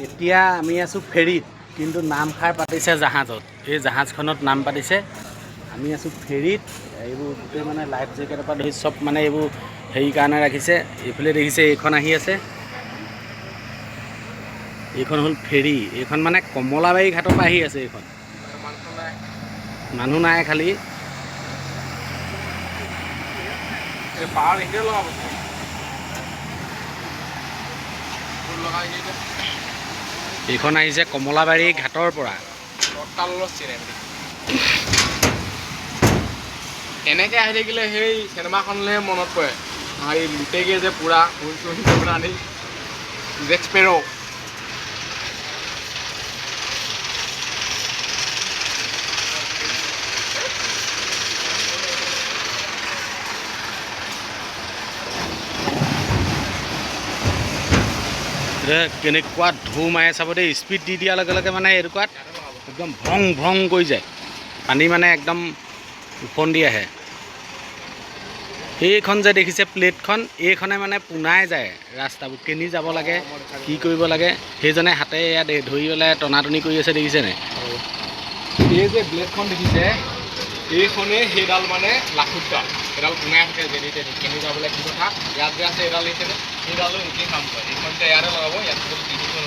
এতিয়া আমি আছোঁ ফেৰীত, কিন্তু নামষাৰ পাতিছে জাহাজত। এই জাহাজখনত নাম পাতিছে, আমি আছোঁ ফেৰীত। এইবোৰ গোটেই মানে লাইফ জেকেটৰ পৰা ধৰি চব মানে এইবোৰ হেৰি কাৰণে ৰাখিছে। এইফালে দেখিছে এইখন আহি আছে, এইখন হ'ল ফেৰী। এইখন মানে কমলাবাৰী ঘাটৰ পৰা আহি আছে। এইখন মানুহ নাই, খালি এইখন আহিছে কমলাবাৰী ঘাটৰ পৰা। এনেকৈ আহি থাকিলে সেই চিনেমাখনলৈ মনত পৰে, এই লুটেগে যে পুৰা আনি জেক স্পেৰ'। কেনেকুৱা ঢৌ মাৰে চাব দেই। স্পীড দি দিয়াৰ লগে লগে মানে এনেকুৱাত একদম ভং ভং কৰি যায় পানী, মানে একদম ওফন্দি আহে। এইখন যে দেখিছে প্লেটখন, এইখনে মানে পোনাই যায় ৰাস্তাবোৰ, কেনি যাব লাগে, কি কৰিব লাগে। সেইজনে হাতে ইয়াত ধৰি পেলাই টনাটনি কৰি আছে, দেখিছে নাই? এই যে ব্লেডখন দেখিছে, এইখনেই সেইডাল মানে লাখুটডাল। সেইডাল পোনাই থাকে যেনি তেনি, কেনি যাবলৈ কি কথা। ইয়াত যে আছে এইডাল দেখিছেনে, সেইডালো একেই কাম কৰে। এইখন এতিয়া ইয়াতে লগাব, ইয়াত তিনিখন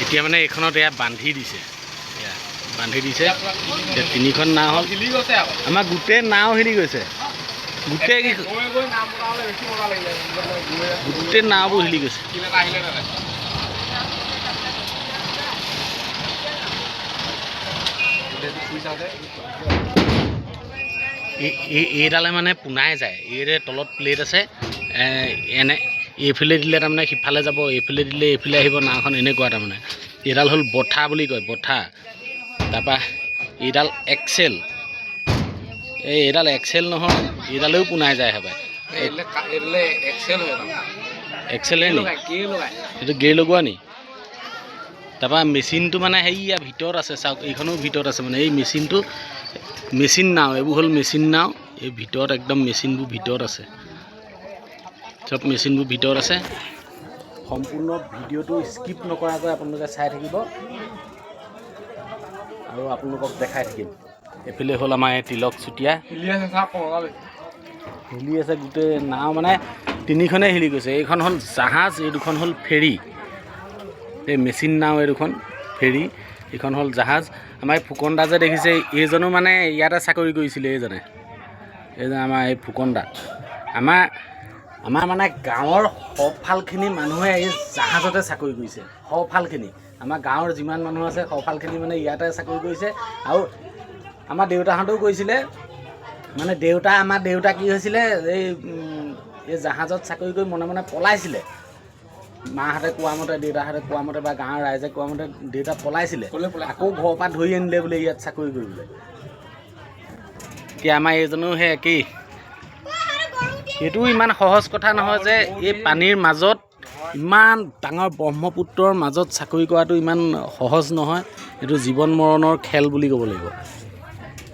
এতিয়া মানে এইখনত এয়া বান্ধি দিছে, বান্ধি দিছে। এতিয়া তিনিখন নাও হ'ল, হিলি গৈছে আকৌ। আমাৰ গোটেই নাও হিলি গৈছে, গোটেই নাওবোৰ হিলি গৈছে। এইডালে মানে পোনাই যায়। এইৰে তলত প্লেট আছে, এনে এইফালে দিলে তাৰমানে সিফালে যাব, এইফালে দিলে এইফালে আহিব নাওখন, এনেকুৱা তাৰমানে। এইডাল হ'ল বঠা বুলি কয়, বঠা। তাৰপৰা এইডাল এক্সেল, এইডাল এক্সেল নহয়, এইডালেও পোনাই যায় হবাই। এক্সেল নি এইটো গেৰ লগোৱা নি? তাৰপৰা মেচিনটো মানে সেইয়া ভিতৰত আছে, চাওক এইখনো ভিতৰত আছে। মানে এই মেচিনটো মেচিন নাও, এইবোৰ হ'ল মেচিন নাও। এই ভিতৰত একদম মেচিনবোৰ ভিতৰত আছে, চব মেচিনবোৰ ভিতৰত আছে। সম্পূৰ্ণ ভিডিঅ'টো স্কিপ নকৰাকৈ আপোনালোকে চাই থাকিব, আৰু আপোনালোকক দেখাই থাকিম। এইফালে হ'ল আমাৰ এই তিলক চুতীয়া, হিলি আছে গোটেই নাও, মানে তিনিখনেই হিলি গৈছে। এইখন হ'ল জাহাজ, এই দুখন হ'ল ফেৰী। এই মেচিন নাও এই দুখন ফেৰী, এইখন হ'ল জাহাজ। আমাৰ এই ফুকন দা যে দেখিছে, এইজনো মানে ইয়াতে চাকৰি কৰিছিলে। এইজন আমাৰ এই ফুকন দা। আমাৰ মানে গাঁৱৰ সফালখিনি মানুহে এই জাহাজতে চাকৰি কৰিছে। সফালখিনি আমাৰ গাঁৱৰ যিমান মানুহ আছে, সফালখিনি মানে ইয়াতে চাকৰি কৰিছে। আৰু আমাৰ দেউতাহঁতেও কৰিছিলে। মানে আমাৰ দেউতা কি হৈছিলে, এই জাহাজত চাকৰি কৰি মনে মনে পলাইছিলে। মাহঁতে কোৱা মতে, দেউতাহঁতে কোৱা মতে, বা গাঁৱৰ ৰাইজে কোৱা মতে দেউতা পলাইছিলে। আকৌ ঘৰৰ পৰা ধৰি আনিলে বোলে ইয়াত চাকৰি কৰিবলৈ। এতিয়া আমাৰ এইজনো সেই একেই। এইটো ইমান সহজ কথা নহয় যে এই পানীৰ মাজত, ইমান ডাঙৰ ব্ৰহ্মপুত্ৰৰ মাজত চাকৰি কৰাটো ইমান সহজ নহয়। এইটো জীৱন মৰণৰ খেল বুলি ক'ব লাগিব।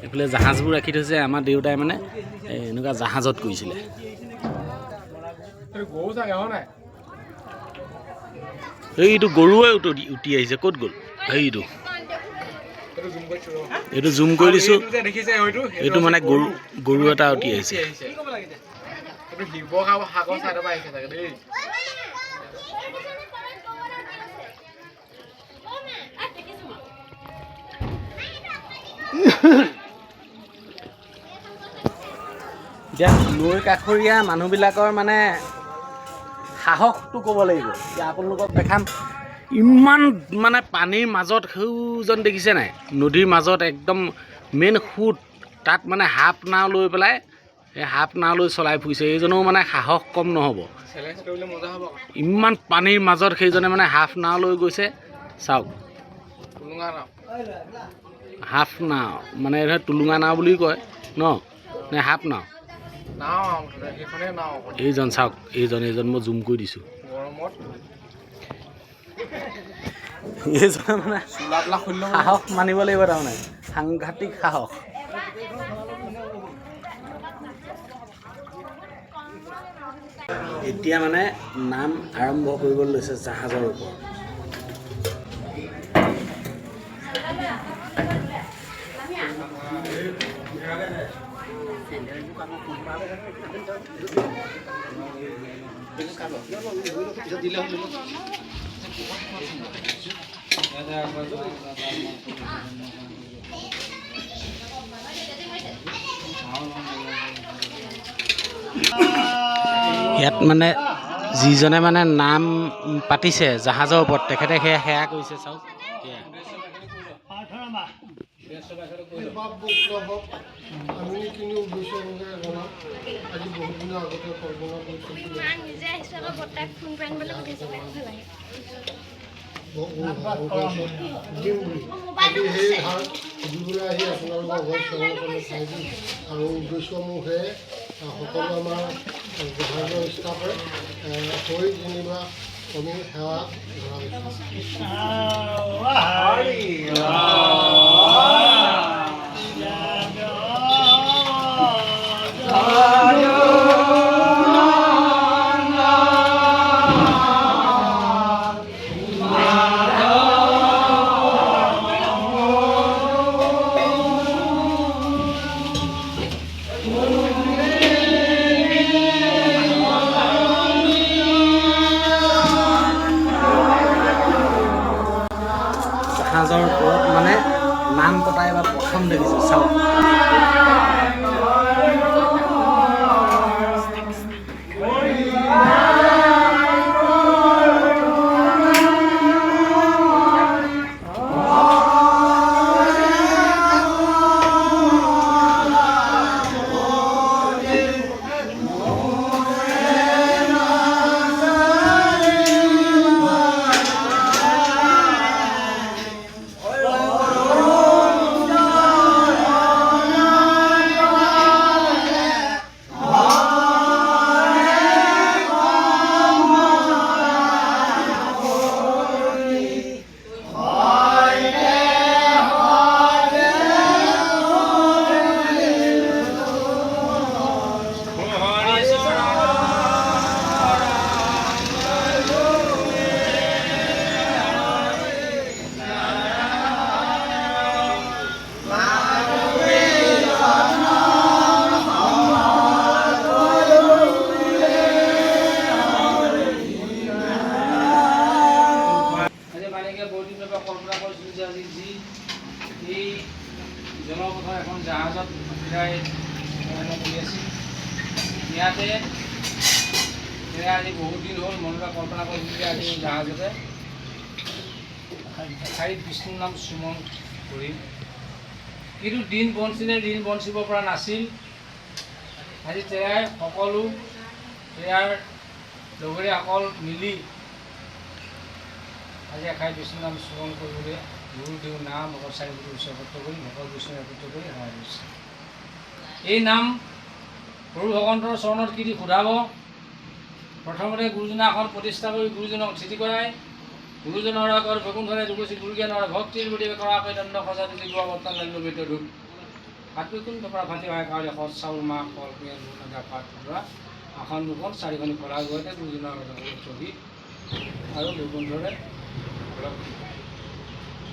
এইফালে জাহাজবোৰ ৰাখি থৈছে। আমাৰ দেউতাই মানে এনেকুৱা জাহাজত কৰিছিলে। এইটো গৰুৱে উটি আহিছে, ক'ত গ'ল? এইটো জুম কৰি দিছোঁ। এইটো মানে গৰু এটা উটি আহিছে। এতিয়া নৈ কাষৰীয়া মানুহবিলাকৰ মানে সাহসটো ক'ব লাগিব। এতিয়া আপোনালোকক দেখাম, ইমান মানে পানীৰ মাজত সেইজন দেখিছে নাই? নদীৰ মাজত একদম মেইন সোঁত, তাত মানে হাফ নাও লৈ পেলাই, এই হাফ নাও লৈ চলাই ফুৰিছে। এইজনেও মানে সাহস কম নহ'ব। ইমান পানীৰ মাজত সেইজনে মানে হাফ নাও লৈ গৈছে, চাওক। হাফ নাও মানে টুলুঙা নাও বুলি কয় ন, নে হাফ নাও? এইজন চাওক, এইজন মই জুম কৰি দিছোঁ। এইজনে মানে সাহস মানিব লাগিব, তাৰমানে সাংঘাতিক সাহস। এতিয়া মানে নাম আৰম্ভ কৰিবলৈ লৈছে জাহাজৰ ওপৰত। ইয়াত মানে যিজনে মানে নাম পাতিছে জাহাজৰ ওপৰত তেখেতে সেয়া কৰিছে চাওক। আমি কিন্তু উদ্দেশ্যভাৱে জনাম আজি বহুত দিনৰ আগতে কল্পনা কৰিছিলোঁ নিজে হিচাপে বৰ্তাক ফোন কৰিম বুলি সুধিছিলে দিম বুলি আজি সেই ধান সুধিবলৈ আহি আপোনালোকৰ ঘৰত সেৱা কৰি খাইছোঁ আৰু উদ্দেশ্যমুখে সকলো আমাৰ জাহাজৰ ষ্টাফে হৈ যেনিবা আমি সেৱা জাহাজৰ ওপৰত মানে নাম পতা এবাৰ প্ৰথম দেখিছোঁ চাওক। কল্পনা কৰিছিলোঁ যে আজি যি এই জলপথৰ এখন জাহাজত উঠিলাই কৰি আছিল ইয়াতে আজি বহুত দিন হ'ল মনলৈ কল্পনা কৰিছিলোঁ যে আজি জাহাজতে ঠাইত বিষ্ণুৰ নাম সুমন কৰিম, কিন্তু দিন বঞ্চিব পৰা নাছিল। আজি তেৰাই সকলো তেৰাৰ লগৰীয়াসকল মিলি আজি এখাই বিষ্ণু নাম স্মৰণ কৰিবলৈ গুৰুদেউ নাম মকৰ চাৰিগুৰু উৎসৰ্গত কৰি মকৰ বিষ্ণু একত্ৰিত কৰি সেৱা কৰিছে। এই নাম প্ৰভু ভগৱন্তৰ চৰণত কি দি সোধাব? প্ৰথমতে গুৰুজনা এখন প্ৰতিষ্ঠা কৰি গুৰুজনক স্থিতি কৰাই গুৰুজনৰ আগত বৈকুণ্ঠৰে দুগুচি গুৰুজ্ঞানৰ ভক্তিৰ বুলি কৰাকৈ দণ্ড সজাতি জীৱ বৰ্তন লাগিল বেত ধূপ হাত বৈকুণ্ঠ পৰা ফাটি হয় কাৰণে সৎ চাউল মাহ ফল পিঁয়াজ আদা পাত ধৰা আসন দুখন চাৰিখনি কলা গৈতে গুৰুজনৰ আগত চহি আৰু বৈকুণ্ঠৰে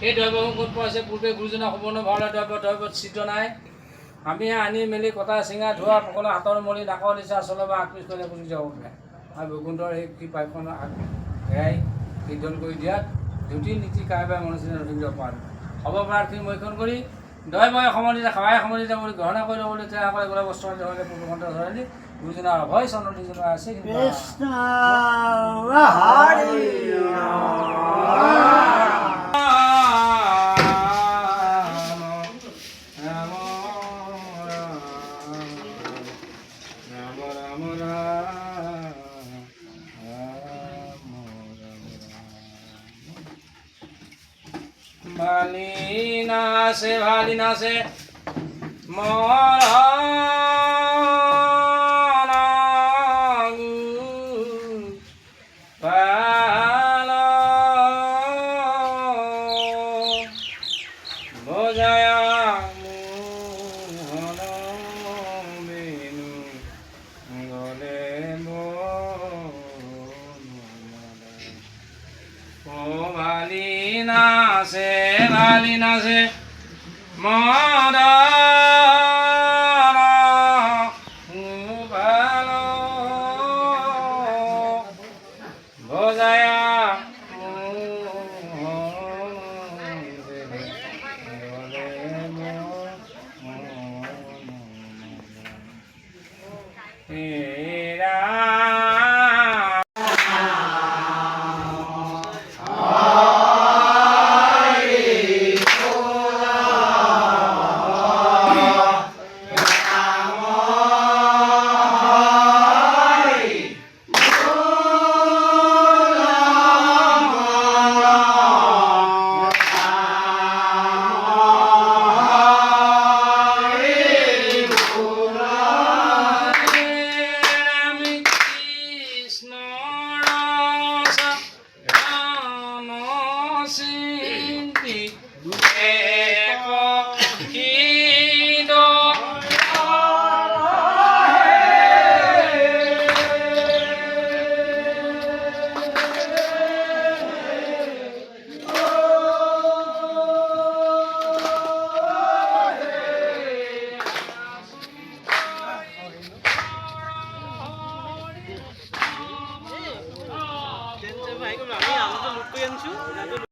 এই দ্ৰব্যসমূহ ক'ত পোৱাইছে? পূৰ্বে গুৰুজনা সুবৰ্ণ ভাৱলৈ দ্ৰব্যত চিত্ৰ নাই। আমি আনি মেলি কটা চিঙা ধোৱা সকলো হাতৰ মলি নাকৰ নিচা চলবা আকৃষ্ট হ'লে পুজি যাব পাৰে আৰু বৈকুণ্ঠৰ সেই কৃপাখন হেৰাই কীৰ্তন কৰি দিয়াত দুটি নীতি কাইবাই মনুষ্য নথিব পাৰে হ'ব প্ৰাৰ্থী মৈখন কৰি দয়ময় সমন্বিত সহায় সমন্বিত বুলি গ্ৰহণা কৰি ল'বলৈ তেতিয়াসকলে গ'লে বস্ত্ৰ ধৰিলে পূৰ্বকণ্ঠ ধৰিলে গুৰুজনাৰ অভয় চন্দ্ৰ যিজনা আছে ভালি নাচে পাল বজায়া মোহন বেনু গলে নাচে বালি নাচে মদন গোপাল বজায়